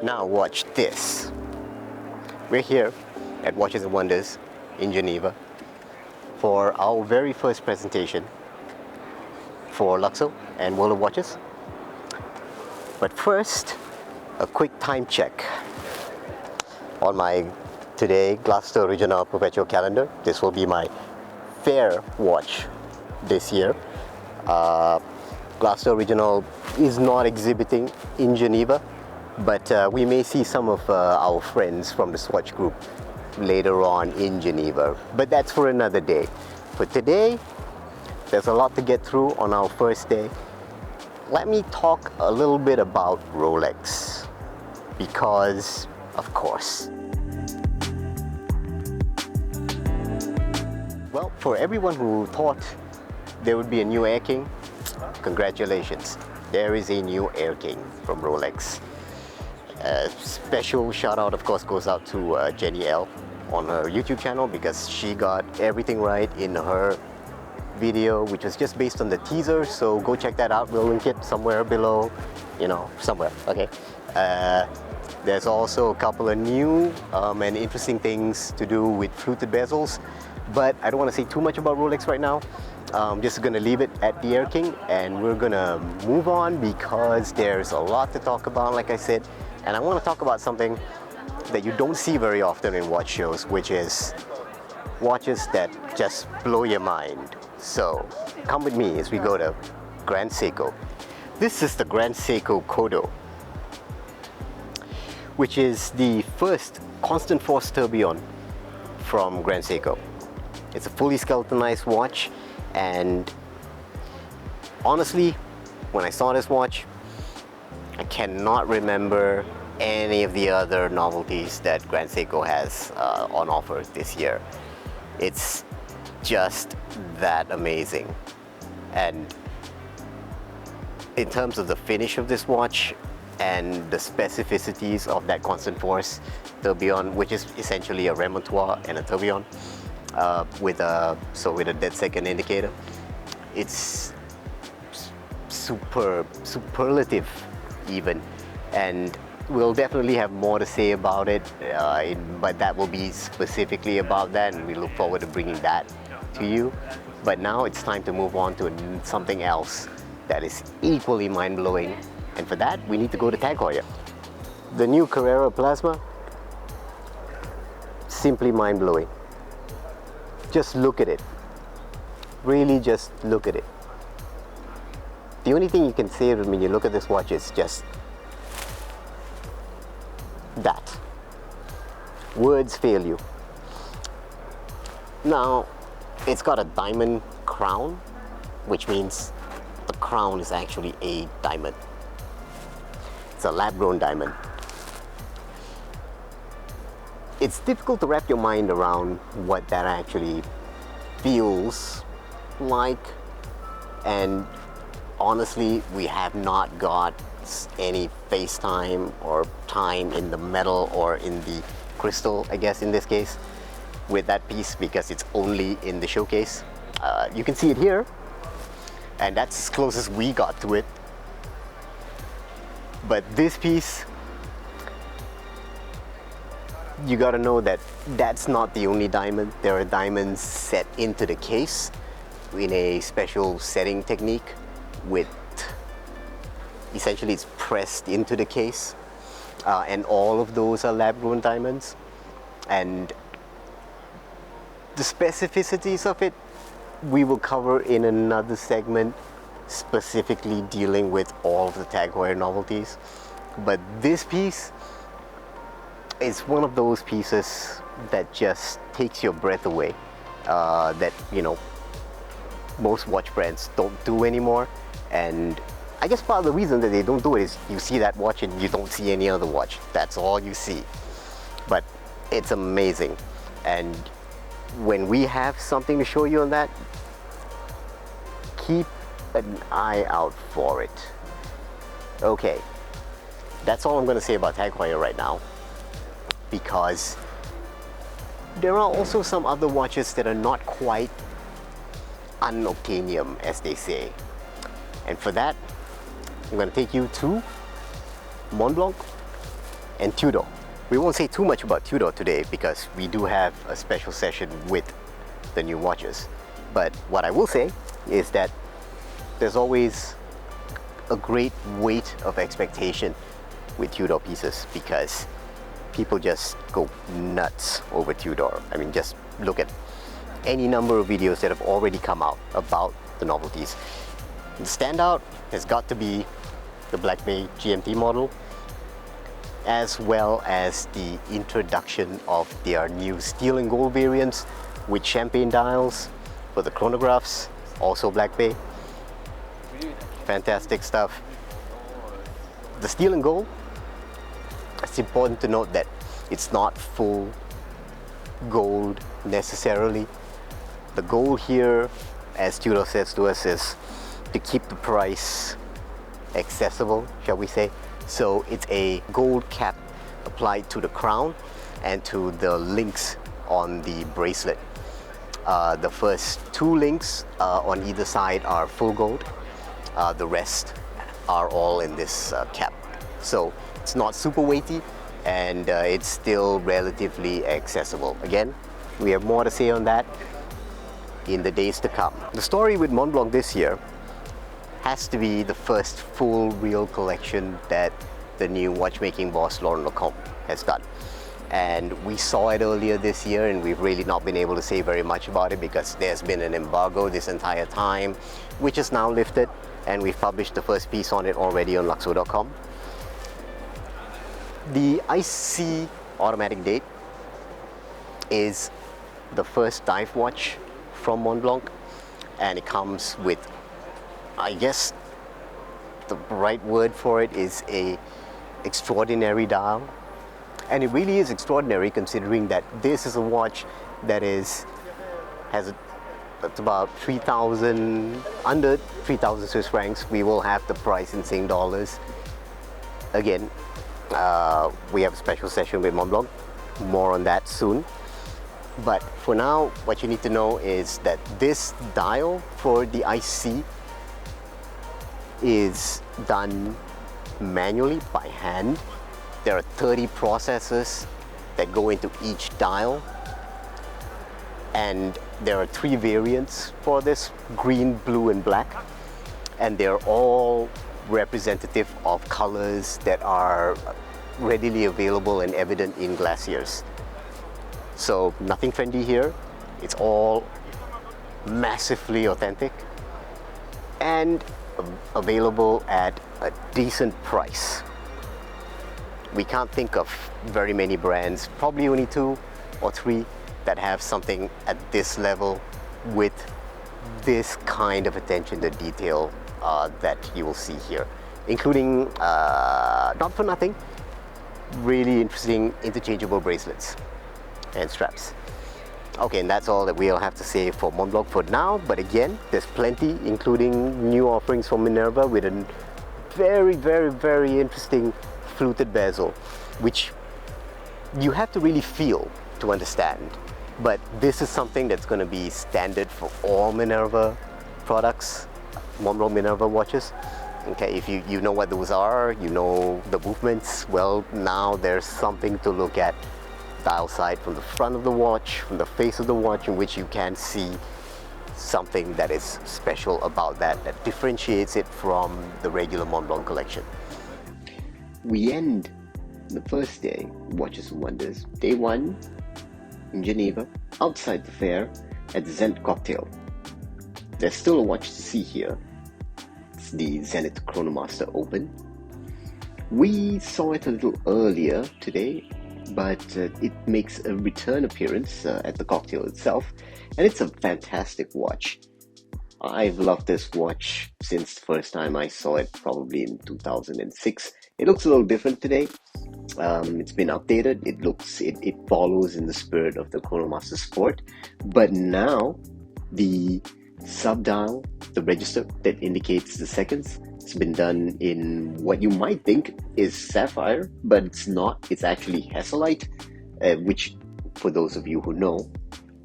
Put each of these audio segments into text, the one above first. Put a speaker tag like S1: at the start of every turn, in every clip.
S1: Now watch this. We're here at Watches and Wonders in Geneva for our very first presentation for LUXUO and World of Watches. But first, a quick time check on my today Gloucester Original Perpetual calendar. This will be my fair watch this year. Gloucester Original is not exhibiting in Geneva, but we may see some of our friends from the Swatch group later on in Geneva, but that's for another day. For today, there's a lot to get through on our first day. Let me talk a little bit about Rolex, because of course. Well, for everyone who thought there would be a new Air King, congratulations. There is a new Air King from Rolex. Special shout out, of course, goes out to Jenni Elle on her YouTube channel, because she got everything right in her video, which was just based on the teaser. So go check that out. We'll link it somewhere below, you know, somewhere. Okay. There's also a couple of new and interesting things to do with fluted bezels, but I don't want to say too much about Rolex right now. I'm just going to leave it at the Air King, and we're going to move on because there's a lot to talk about, like I said. And I want to talk about something that you don't see very often in watch shows, which is watches that just blow your mind. So come with me as we go to Grand Seiko. This is the Grand Seiko Kodo, which is the first constant force tourbillon from Grand Seiko. It's a fully skeletonized watch, and honestly, when I saw this watch, I cannot remember any of the other novelties that Grand Seiko has on offer this year. It's just that amazing. And in terms of the finish of this watch and the specificities of that constant force tourbillon, which is essentially a remontoire and a tourbillon with a dead second indicator, it's superlative even, and we'll definitely have more to say about it, but that will be specifically about that, and we look forward to bringing that to you. But now it's time to move on to something else that is equally mind-blowing, and for that we need to go to Tag Heuer. The new Carrera Plasma, simply mind-blowing. Just look at it. Really, just look at it. The only thing you can say when you look at this watch is just that. Words fail you. Now, it's got a diamond crown, which means the crown is actually a diamond. It's a lab-grown diamond. It's difficult to wrap your mind around what that actually feels like, and honestly, we have not got any FaceTime or time in the metal or in the crystal, I guess in this case, with that piece, because it's only in the showcase. You can see it here, and that's as close as we got to it. But this piece, you gotta know that that's not the only diamond. There are diamonds set into the case in a special setting technique with, essentially it's pressed into the case, and all of those are lab-grown diamonds. And the specificities of it we will cover in another segment, specifically dealing with all of the Tag Heuer novelties. But this piece is one of those pieces that just takes your breath away, that, you know, most watch brands don't do anymore. And I guess part of the reason that they don't do it is you see that watch and you don't see any other watch. That's all you see. But it's amazing. And when we have something to show you on that, keep an eye out for it. Okay, that's all I'm going to say about Tag Heuer right now, because there are also some other watches that are not quite unobtainium, as they say. And for that, I'm going to take you to Mont Blanc and Tudor. We won't say too much about Tudor today because we do have a special session with the new watches. But what I will say is that there's always a great weight of expectation with Tudor pieces because people just go nuts over Tudor. I mean, just look at any number of videos that have already come out about the novelties. The standout has got to be the Black Bay GMT model, as well as the introduction of their new steel and gold variants with champagne dials for the chronographs, also Black Bay. Fantastic stuff. The steel and gold, it's important to note that it's not full gold necessarily. The goal here, as Tudor says to us, is to keep the price accessible, shall we say. So it's a gold cap applied to the crown and to the links on the bracelet. The first two links on either side are full gold. The rest are all in this cap. So it's not super weighty and it's still relatively accessible. Again, we have more to say on that in the days to come. The story with Montblanc this year has to be the first full real collection that the new watchmaking boss Laurent Lecomte has done. And we saw it earlier this year and we've really not been able to say very much about it because there's been an embargo this entire time, which is now lifted, and we've published the first piece on it already on luxuo.com. The IC automatic date is the first dive watch from Montblanc, and it comes with, I guess the right word for it is a extraordinary dial. And it really is extraordinary considering that this is a watch that it's about 3,000, under 3,000 Swiss francs. We will have the price in Sing dollars. Again, we have a special session with Montblanc, more on that soon. But for now, what you need to know is that this dial for the IC is done manually by hand. There are 30 processes that go into each dial, and there are 3 variants for this: green, blue and black, and they're all representative of colors that are readily available and evident in glaciers. So nothing trendy here, it's all massively authentic and available at a decent price. We can't think of very many brands, probably only 2 or 3 that have something at this level with this kind of attention to detail that you will see here, including, not for nothing, really interesting interchangeable bracelets and straps. Okay, and that's all that we'll have to say for Montblanc for now, but again, there's plenty, including new offerings from Minerva with a very, very, very interesting fluted bezel, which you have to really feel to understand. But this is something that's going to be standard for all Minerva products, Montblanc Minerva watches. Okay, if you know what those are, you know the movements, well, now there's something to look at dial side from the front of the watch, from the face of the watch, in which you can see something that is special about that differentiates it from the regular Montblanc collection. We end the first day, Watches and Wonders, day 1 in Geneva, outside the fair at the Zenith cocktail. There's still a watch to see here. It's the Zenith Chronomaster Open. We saw it a little earlier today, but it makes a return appearance at the cocktail itself, and it's a fantastic watch. I've loved this watch since the first time I saw it, probably in 2006. It looks a little different today. It's been updated. It follows in the spirit of the Chronomaster Sport, but now the sub-dial, the register that indicates the seconds, it's been done in what you might think is sapphire, but it's not. It's actually Hesalite, which, for those of you who know,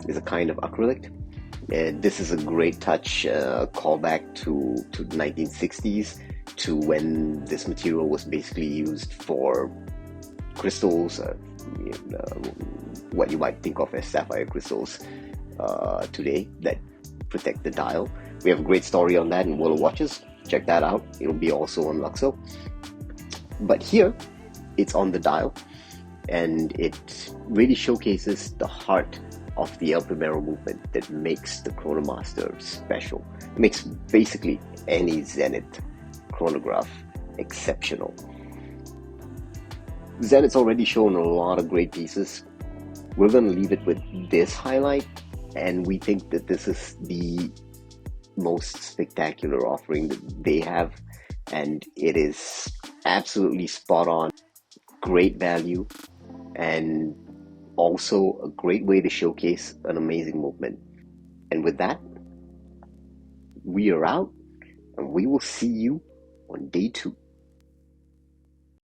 S1: is a kind of acrylic. This is a great touch, callback to the 1960s, to when this material was basically used for crystals, what you might think of as sapphire crystals today that protect the dial. We have a great story on that in World of Watches. Check that out. It'll be also on LUXUO. But here, it's on the dial, and it really showcases the heart of the El Primero movement that makes the Chronomaster special. It makes basically any Zenith chronograph exceptional. Zenith's already shown a lot of great pieces. We're going to leave it with this highlight, and we think that this is the most spectacular offering that they have, and it is absolutely spot on, great value, and also a great way to showcase an amazing movement. And with that, we are out, and we will see you on day 2.